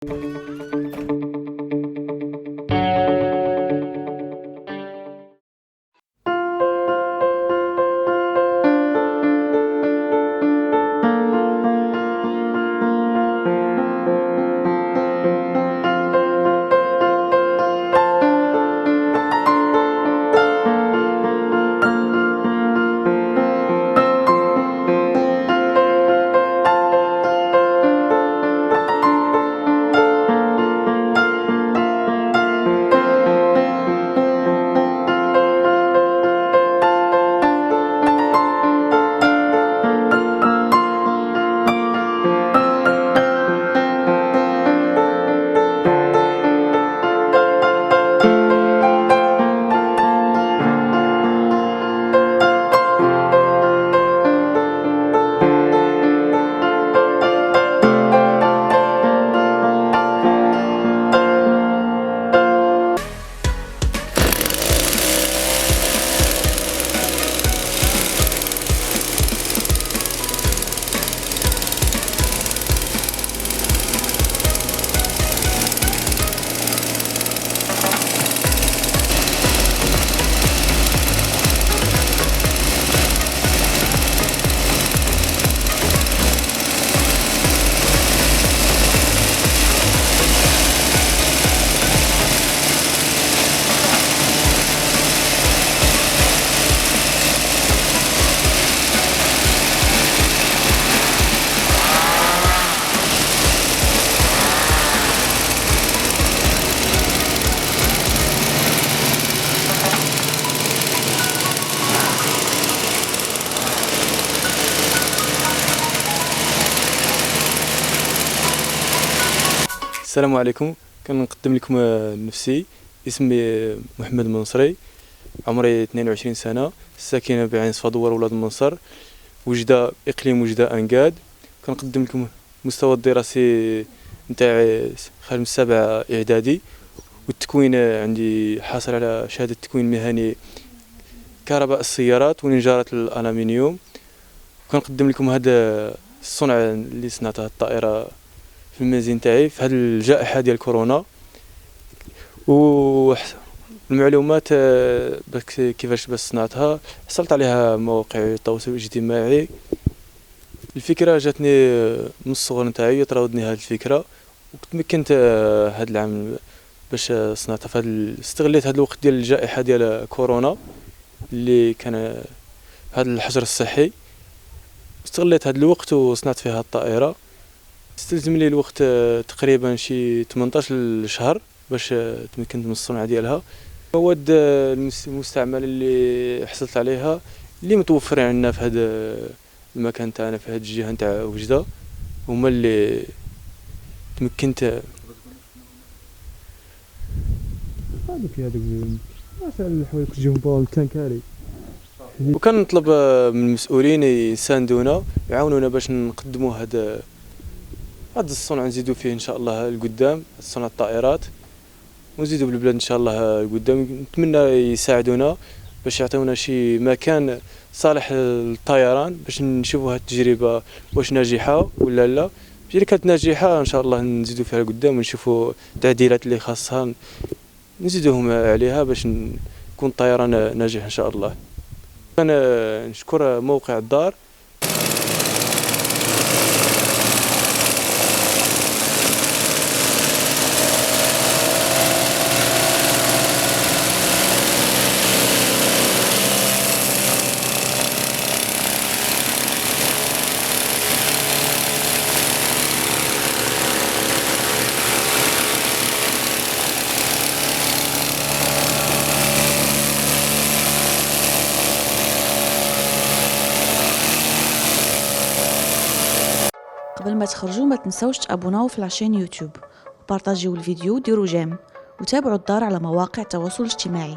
السلام عليكم. كنقدم لكم نفسي. اسمي محمد منصري، عمري 22 سنة، ساكن بعين صفادور ولاد المنصر، وجدة إقليم وجدة أنقاد. كنقدم لكم مستوى الدراسي نتاعي خارج من 7 إعدادي، والتكوين عندي حاصل على شهادة تكوين مهني كهرباء السيارات ونجارة الألمنيوم. كنقدم لكم هذا الصنع اللي صنعتها الطائرة في المنزل تاعي في هذه الجائحة ديال كورونا. والمعلومات كيفاش باش صنعتها حصلت عليها مواقع التواصل الاجتماعي. الفكرة جاتني من الصغر نتاعي، تراودني هذه الفكرة وتمكنت هذا العام باش صنعتها استغليت هذا الوقت ديال الجائحة ديال كورونا اللي كان هذا الحجر الصحي، استغليت هذا الوقت وصنعت فيها الطائرة. استلزم لي الوقت تقريبا شي 18 شهر باش تمكنت من الصنع ديالها. المواد المستعمله اللي حصلت عليها اللي متوفرين عندنا في هذا المكان تاعنا في هذه الجهه نتاع وجده، هما اللي تمكنت هذوك مثلا الحوايج الجنبال التنكاري. وكنطلب من المسؤولين يساندونا يعاونونا باش نقدموا هذا الصنع، نزيدوا فيه ان شاء الله القدام، صنع الطائرات، ونزيدوا بالبلاد ان شاء الله القدام. نتمنى يساعدونا باش يعطيونا شي مكان صالح للطيران باش نشوفوا هذه التجربه واش ناجحه ولا لا. اذا كانت ناجحه ان شاء الله نزيدوا فيها القدام ونشوفوا التعديلات اللي خاصها نزيدوهم عليها باش يكون الطيران ناجح ان شاء الله. انا نشكر موقع الدار. قبل ما تخرجوا ما تنسوش تابوناو في لاشين يوتيوب وبارطاجيو الفيديو وديروا جيم، وتابعوا الدار على مواقع التواصل الاجتماعي.